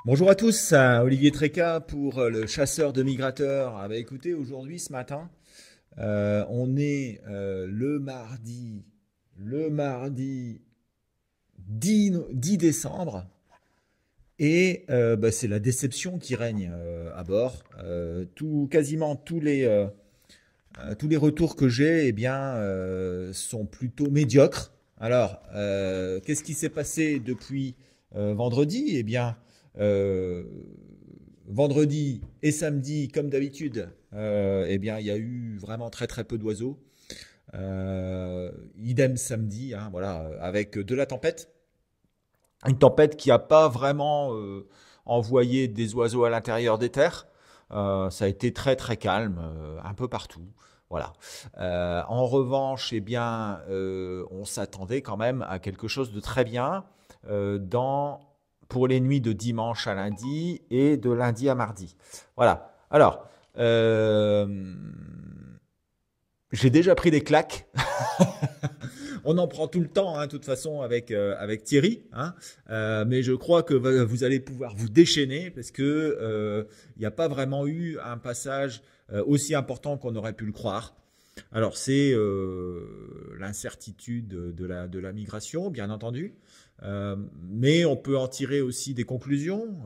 Bonjour à tous, Olivier Tréca pour le chasseur de migrateurs. Ah bah écoutez, aujourd'hui, ce matin, on est le mardi 10 décembre et bah, c'est la déception qui règne à bord. Quasiment tous les retours que j'ai sont plutôt médiocres. Alors, qu'est-ce qui s'est passé depuis vendredi? Euh, Vendredi et samedi, comme d'habitude, il y a eu vraiment très très peu d'oiseaux. Idem samedi, hein, voilà, avec de la tempête. Une tempête qui n'a pas vraiment envoyé des oiseaux à l'intérieur des terres. Ça a été très très calme, un peu partout. Voilà. En revanche, on s'attendait quand même à quelque chose de très bien pour les nuits de dimanche à lundi et de lundi à mardi. Voilà. Alors, j'ai déjà pris des claques. On en prend tout le temps, hein, de toute façon, avec Thierry. Hein. Mais je crois que vous allez pouvoir vous déchaîner parce que il n'y a pas vraiment eu un passage aussi important qu'on aurait pu le croire. Alors, c'est l'incertitude de la migration, bien entendu. Mais on peut en tirer aussi des conclusions.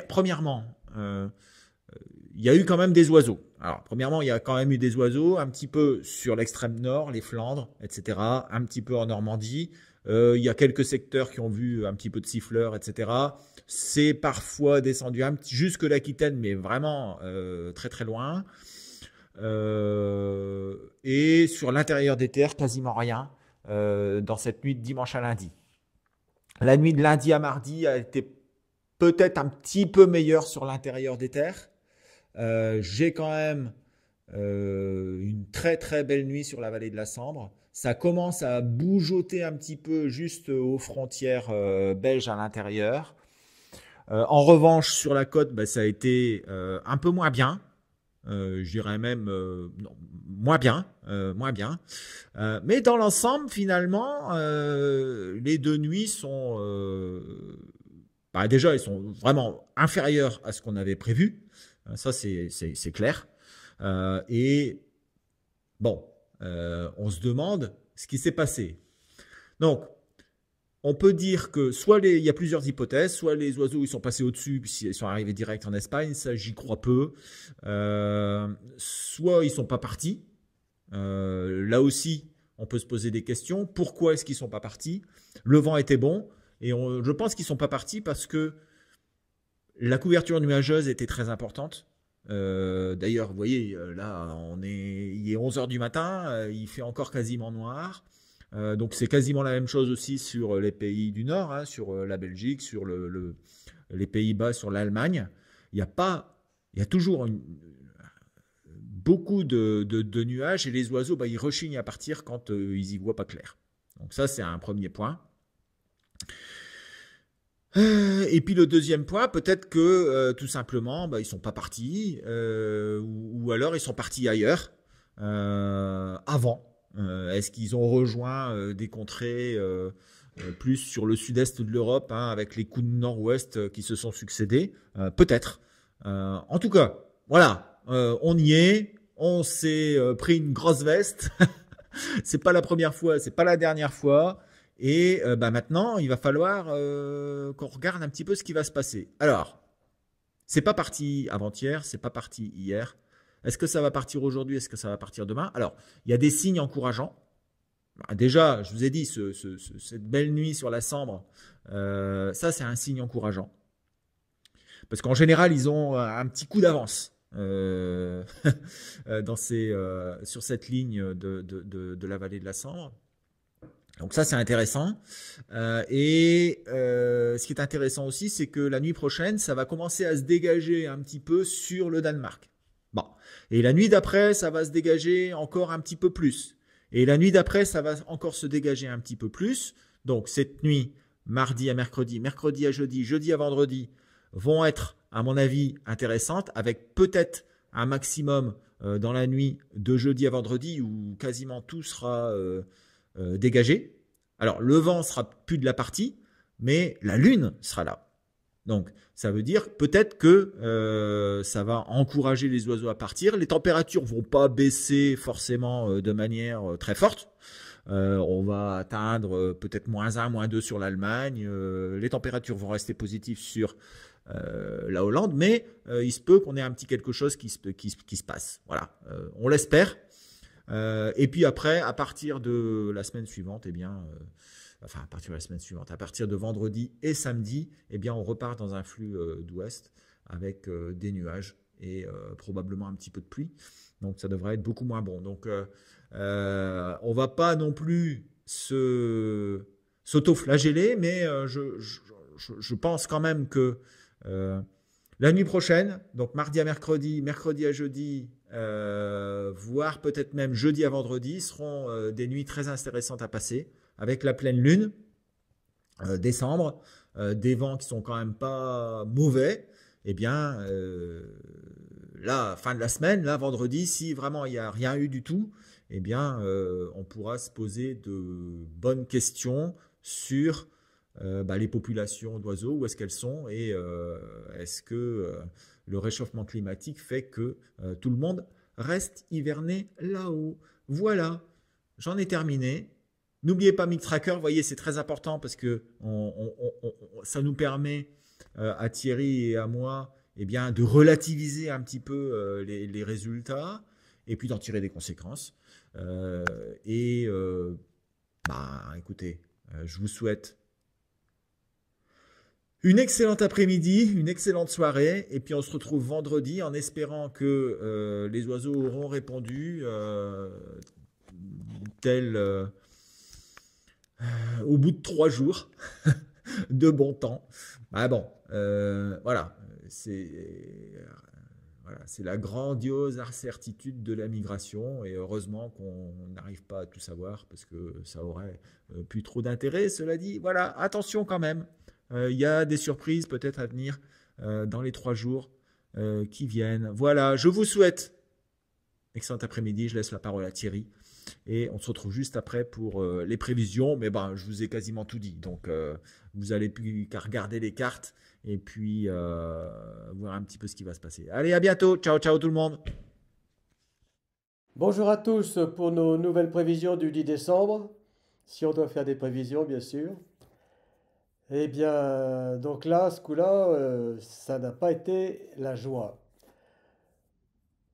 Premièrement, il y a eu quand même des oiseaux. Alors, premièrement, il y a quand même eu des oiseaux, un petit peu sur l'extrême nord, les Flandres, etc., un petit peu en Normandie. Il y a quelques secteurs qui ont vu un petit peu de siffleurs, etc. C'est parfois descendu jusque l'Aquitaine, mais vraiment très très loin. Et sur l'intérieur des terres, quasiment rien dans cette nuit de dimanche à lundi. La nuit de lundi à mardi a été peut-être un petit peu meilleure sur l'intérieur des terres. J'ai quand même une très très belle nuit sur la vallée de la Sambre. Ça commence à bougeoter un petit peu juste aux frontières belges à l'intérieur. En revanche, sur la côte, bah, ça a été un peu moins bien. Je dirais même non, moins bien, moins bien. Mais dans l'ensemble, finalement, les deux nuits sont, bah, déjà, elles sont vraiment inférieures à ce qu'on avait prévu. Ça, c'est clair. Et bon, on se demande ce qui s'est passé. Donc, on peut dire que il y a plusieurs hypothèses, soit les oiseaux ils sont passés au-dessus puis ils sont arrivés direct en Espagne, ça j'y crois peu. Soit ils sont pas partis. Là aussi, on peut se poser des questions. Pourquoi est-ce qu'ils sont pas partis? Le vent était bon et je pense qu'ils sont pas partis parce que la couverture nuageuse était très importante. D'ailleurs, vous voyez, là, il est 11 heures du matin, il fait encore quasiment noir. Donc c'est quasiment la même chose aussi sur les pays du Nord, hein, sur la Belgique, sur les Pays-Bas, sur l'Allemagne. Il y a pas, il y a toujours beaucoup de nuages et les oiseaux, bah, ils rechignent à partir quand ils y voient pas clair. Donc ça, c'est un premier point. Et puis le deuxième point, peut-être que tout simplement, bah, ils sont pas partis, ou alors ils sont partis ailleurs avant. Est-ce qu'ils ont rejoint des contrées plus sur le sud-est de l'Europe, hein, avec les coups de nord-ouest qui se sont succédés? Peut-être. En tout cas, voilà, on y est. On s'est pris une grosse veste. C'est pas la première fois, c'est pas la dernière fois. Et bah maintenant, il va falloir qu'on regarde un petit peu ce qui va se passer. Alors, c'est pas parti avant-hier, c'est pas parti hier. Est-ce que ça va partir aujourd'hui? Est-ce que ça va partir demain? Alors, il y a des signes encourageants. Bah, déjà, je vous ai dit, cette belle nuit sur la Sambre, ça c'est un signe encourageant. Parce qu'en général, ils ont un petit coup d'avance sur cette ligne de la vallée de la Sambre. Donc ça, c'est intéressant. Ce qui est intéressant aussi, c'est que la nuit prochaine, ça va commencer à se dégager un petit peu sur le Danemark. Bon. Et la nuit d'après, ça va se dégager encore un petit peu plus. Et la nuit d'après, ça va encore se dégager un petit peu plus. Donc cette nuit, mardi à mercredi, mercredi à jeudi, jeudi à vendredi, vont être, à mon avis, intéressantes, avec peut-être un maximum dans la nuit de jeudi à vendredi où quasiment tout sera dégagé. Alors le vent sera plus de la partie, mais la Lune sera là. Donc, ça veut dire peut-être que ça va encourager les oiseaux à partir. Les températures vont pas baisser forcément de manière très forte. On va atteindre peut-être -1, -2 sur l'Allemagne. Les températures vont rester positives sur la Hollande, mais il se peut qu'on ait un petit quelque chose qui se passe. Voilà, on l'espère. Et puis après, à partir de la semaine suivante, enfin à partir de la semaine suivante, à partir de vendredi et samedi, on repart dans un flux d'ouest avec des nuages et probablement un petit peu de pluie. Donc ça devrait être beaucoup moins bon. Donc on va pas non plus s'auto-flageller, mais je pense quand même que la nuit prochaine, donc mardi à mercredi, mercredi à jeudi, voire peut-être même jeudi à vendredi, seront des nuits très intéressantes à passer, avec la pleine lune, décembre, des vents qui sont quand même pas mauvais. Là, fin de la semaine, là, vendredi, si vraiment il n'y a rien eu du tout, on pourra se poser de bonnes questions sur les populations d'oiseaux, où est-ce qu'elles sont, et est-ce que le réchauffement climatique fait que tout le monde reste hiverné là-haut. Voilà, j'en ai terminé. N'oubliez pas MicTracker, vous voyez, c'est très important parce que ça nous permet à Thierry et à moi de relativiser un petit peu les résultats et puis d'en tirer des conséquences. Écoutez, je vous souhaite une excellente après-midi, une excellente soirée, et puis on se retrouve vendredi en espérant que les oiseaux auront répondu au bout de 3 jours de bon temps. Voilà, c'est la grandiose incertitude de la migration, et heureusement qu'on n'arrive pas à tout savoir parce que ça aurait plus trop d'intérêt. Cela dit, voilà, attention quand même. Il y a des surprises peut-être à venir dans les 3 jours qui viennent. Voilà, je vous souhaite excellent après-midi. Je laisse la parole à Thierry et on se retrouve juste après pour les prévisions. Mais je vous ai quasiment tout dit, donc vous n'allez plus qu'à regarder les cartes et puis voir un petit peu ce qui va se passer. Allez, à bientôt. Ciao, ciao tout le monde. Bonjour à tous pour nos nouvelles prévisions du 10 décembre, si on doit faire des prévisions bien sûr. Donc là, ce coup-là, ça n'a pas été la joie.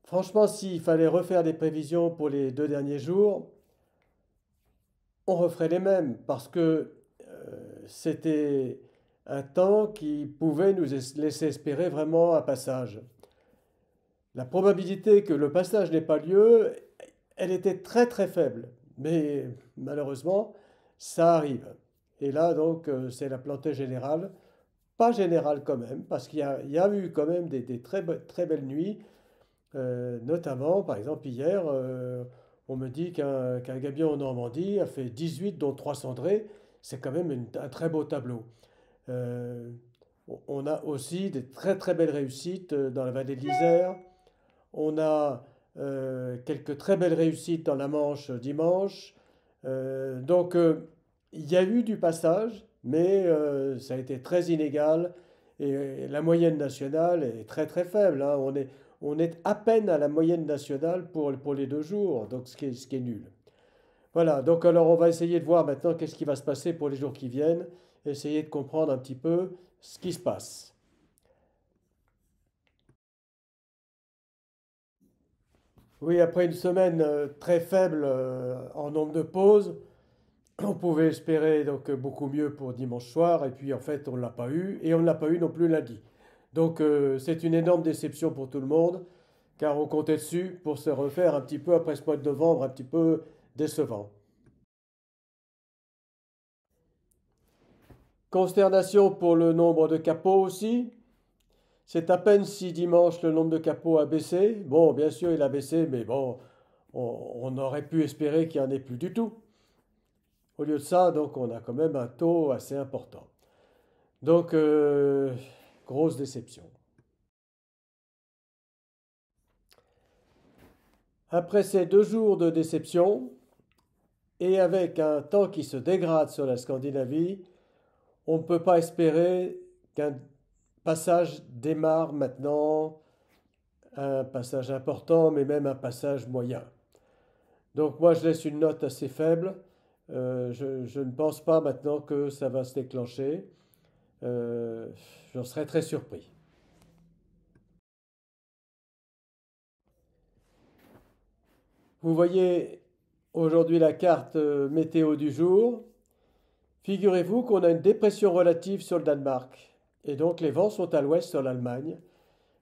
Franchement, s'il fallait refaire des prévisions pour les 2 derniers jours, on referait les mêmes parce que c'était un temps qui pouvait nous laisser espérer vraiment un passage. La probabilité que le passage n'ait pas lieu, elle était très très faible. Mais malheureusement, ça arrive. Et là, donc, c'est la plantée générale. Pas générale quand même, parce qu'il y a eu quand même des très belles nuits. Notamment, par exemple, hier, on me dit qu'un gabion en Normandie a fait 18, dont 3 cendrés. C'est quand même un très beau tableau. Euh, on a aussi des très très belles réussites dans la vallée de l'Isère. On a quelques très belles réussites dans la Manche dimanche. Il y a eu du passage, mais ça a été très inégal. Et la moyenne nationale est très très faible, hein. On est à peine à la moyenne nationale pour les 2 jours, donc ce qui est nul. Voilà, donc alors on va essayer de voir maintenant qu'est-ce qui va se passer pour les jours qui viennent, essayer de comprendre un petit peu ce qui se passe. Oui, après une semaine très faible en nombre de pauses, on pouvait espérer donc beaucoup mieux pour dimanche soir, et puis en fait on ne l'a pas eu, et on ne l'a pas eu non plus lundi. Donc c'est une énorme déception pour tout le monde, car on comptait dessus pour se refaire un petit peu après ce mois de novembre, un petit peu décevant. Consternation pour le nombre de capots aussi. C'est à peine si dimanche le nombre de capots a baissé. Bon, bien sûr il a baissé, mais bon, on aurait pu espérer qu'il n'y en ait plus du tout. Au lieu de ça, donc on a quand même un taux assez important. Donc, grosse déception. Après ces 2 jours de déception, et avec un temps qui se dégrade sur la Scandinavie, on ne peut pas espérer qu'un passage démarre maintenant, un passage important, mais même un passage moyen. Donc moi, je laisse une note assez faible. Je ne pense pas maintenant que ça va se déclencher. Euh, J'en serais très surpris. Vous voyez aujourd'hui la carte météo du jour. Figurez-vous qu'on a une dépression relative sur le Danemark. Et donc les vents sont à l'ouest sur l'Allemagne.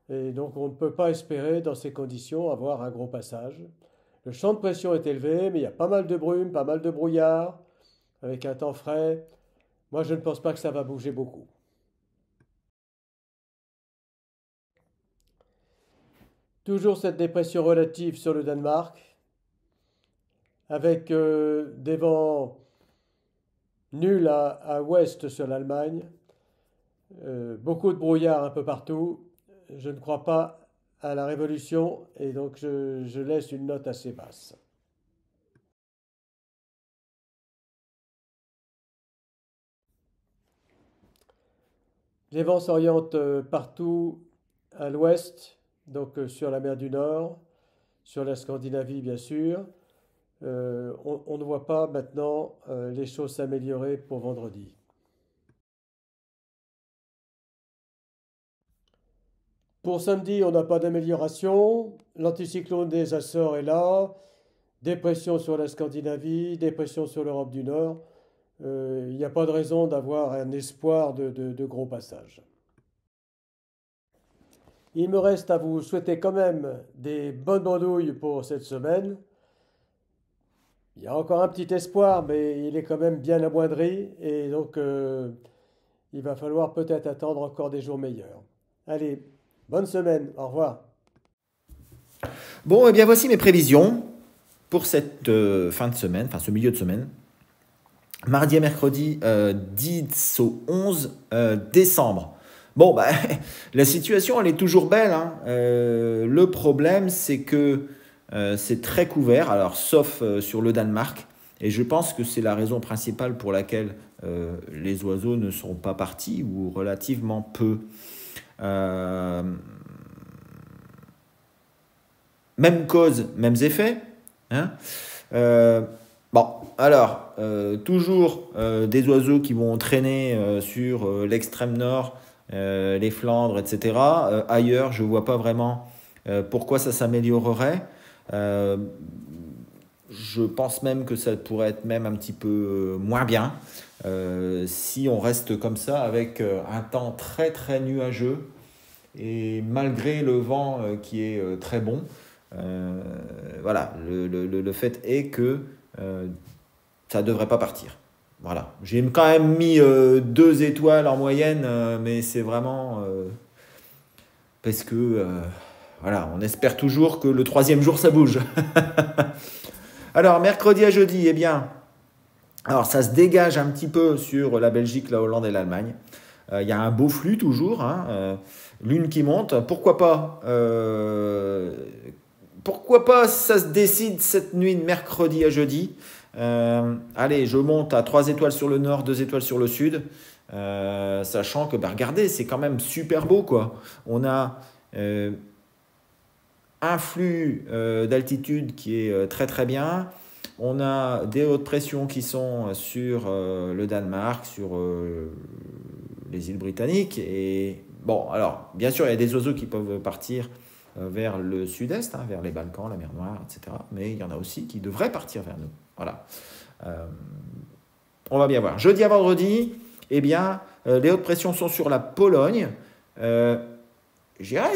Et donc on ne peut pas espérer dans ces conditions avoir un gros passage. Le champ de pression est élevé, mais il y a pas mal de brume, pas mal de brouillard, avec un temps frais. Moi, je ne pense pas que ça va bouger beaucoup. Toujours cette dépression relative sur le Danemark, avec des vents nuls à ouest sur l'Allemagne, beaucoup de brouillard un peu partout. Je ne crois pas à la révolution et donc je laisse une note assez basse. Les vents s'orientent partout à l'ouest, donc sur la mer du Nord, sur la Scandinavie bien sûr. On ne voit pas maintenant les choses s'améliorer pour vendredi. Pour samedi, on n'a pas d'amélioration. L'anticyclone des Açores est là. Dépression sur la Scandinavie, dépression sur l'Europe du Nord. Il n'y a pas de raison d'avoir un espoir de gros passages. Il me reste à vous souhaiter quand même des bonnes bandouilles pour cette semaine. Il y a encore un petit espoir, mais il est quand même bien amoindri. Et donc, il va falloir peut-être attendre encore des jours meilleurs. Allez, bonne semaine. Au revoir. Bon, et bien voici mes prévisions pour cette fin de semaine, enfin ce milieu de semaine. Mardi et mercredi 10 au 11 décembre. Bon, bah, la situation, elle est toujours belle, hein. Le problème, c'est que c'est très couvert, alors sauf sur le Danemark. Et je pense que c'est la raison principale pour laquelle les oiseaux ne sont pas partis, ou relativement peu. Même cause, mêmes effets. Hein. Bon, alors, toujours des oiseaux qui vont traîner sur l'extrême nord, les Flandres, etc. Ailleurs, je ne vois pas vraiment pourquoi ça s'améliorerait. Je pense même que ça pourrait être même un petit peu moins bien si on reste comme ça avec un temps très très nuageux et malgré le vent qui est très bon. Voilà, le fait est que ça ne devrait pas partir. Voilà. J'ai quand même mis 2 étoiles en moyenne, mais c'est vraiment parce que voilà, on espère toujours que le 3e jour ça bouge. Alors, mercredi à jeudi, eh bien, alors ça se dégage un petit peu sur la Belgique, la Hollande et l'Allemagne. Il y a un beau flux toujours, hein, lune qui monte. Pourquoi pas ça se décide cette nuit de mercredi à jeudi. Allez, je monte à 3 étoiles sur le nord, 2 étoiles sur le sud. Sachant que, bah, regardez, c'est quand même super beau, quoi. On a un flux d'altitude qui est très très bien. On a des hautes pressions qui sont sur le Danemark, sur les îles britanniques. Et bon, alors, bien sûr, il y a des oiseaux qui peuvent partir vers le sud-est, hein, vers les Balkans, la mer Noire, etc. Mais il y en a aussi qui devraient partir vers nous. Voilà. On va bien voir. Jeudi à vendredi, eh bien, les hautes pressions sont sur la Pologne. Je dirais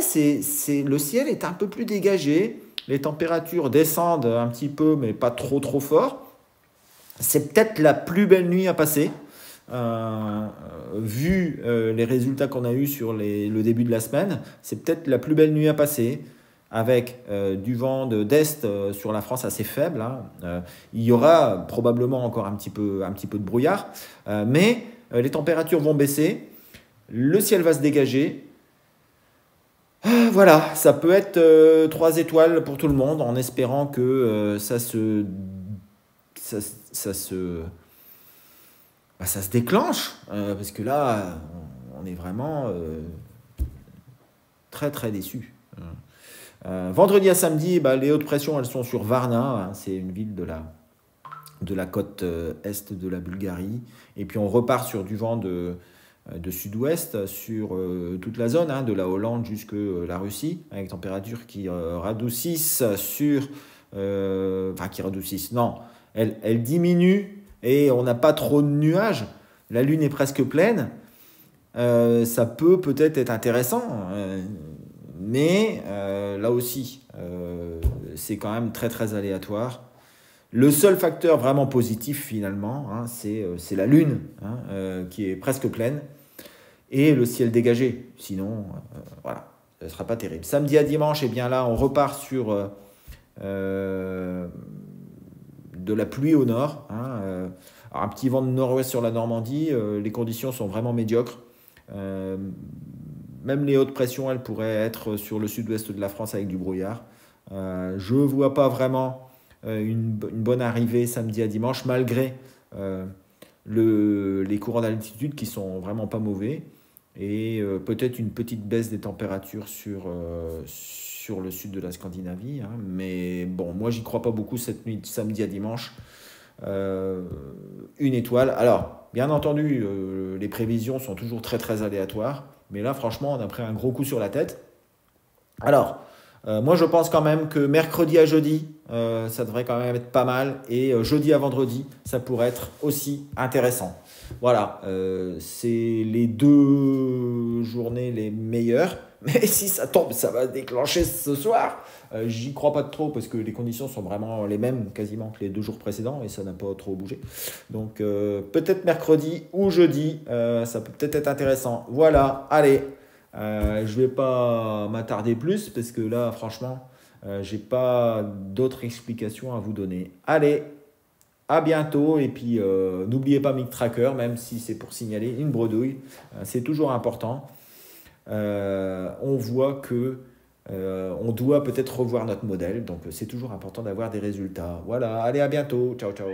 le ciel est un peu plus dégagé. Les températures descendent un petit peu, mais pas trop trop fort. C'est peut-être la plus belle nuit à passer. Vu les résultats qu'on a eus sur le début de la semaine, c'est peut-être la plus belle nuit à passer, avec du vent d'est sur la France assez faible. Hein. Il y aura probablement encore un petit peu de brouillard, mais les températures vont baisser, le ciel va se dégager. Voilà, ça peut être 3 étoiles pour tout le monde, en espérant que ça se bah, ça se déclenche, parce que là, on est vraiment très très déçus. Vendredi à samedi, bah, les hautes pressions, elles sont sur Varna, hein, c'est une ville de la côte est de la Bulgarie. Et puis on repart sur du vent de sud-ouest sur toute la zone, hein, de la Hollande jusque la Russie, avec températures qui radoucissent enfin qui radoucissent, non, elles diminuent et on n'a pas trop de nuages. La lune est presque pleine. Ça peut peut-être être intéressant, mais là aussi, c'est quand même très très aléatoire. Le seul facteur vraiment positif finalement, hein, c'est la lune, hein, qui est presque pleine et le ciel dégagé. Sinon, voilà, ce ne sera pas terrible. Samedi à dimanche, eh bien là, on repart sur de la pluie au nord. Hein, alors un petit vent de nord-ouest sur la Normandie. Les conditions sont vraiment médiocres. Même les hautes pressions, elles pourraient être sur le sud-ouest de la France avec du brouillard. Je ne vois pas vraiment une bonne arrivée samedi à dimanche, malgré les courants d'altitude qui sont vraiment pas mauvais. Et peut-être une petite baisse des températures sur le sud de la Scandinavie. Hein. Mais bon, moi, j'y crois pas beaucoup cette nuit de samedi à dimanche. Une étoile. Alors, bien entendu, les prévisions sont toujours très très aléatoires. Mais là, franchement, on a pris un gros coup sur la tête. Alors, moi, je pense quand même que mercredi à jeudi, ça devrait quand même être pas mal. Et jeudi à vendredi, ça pourrait être aussi intéressant. Voilà, c'est les 2 journées les meilleures. Mais si ça tombe, ça va déclencher ce soir. J'y crois pas trop parce que les conditions sont vraiment les mêmes quasiment que les 2 jours précédents et ça n'a pas trop bougé. Donc peut-être mercredi ou jeudi, ça peut peut-être être intéressant. Voilà, allez, je vais pas m'attarder plus parce que là, franchement, j'ai pas d'autres explications à vous donner. Allez, à bientôt et puis n'oubliez pas Mic Tracker, même si c'est pour signaler une bredouille, c'est toujours important. On voit que on doit peut-être revoir notre modèle, donc c'est toujours important d'avoir des résultats. Voilà, allez, à bientôt, ciao ciao.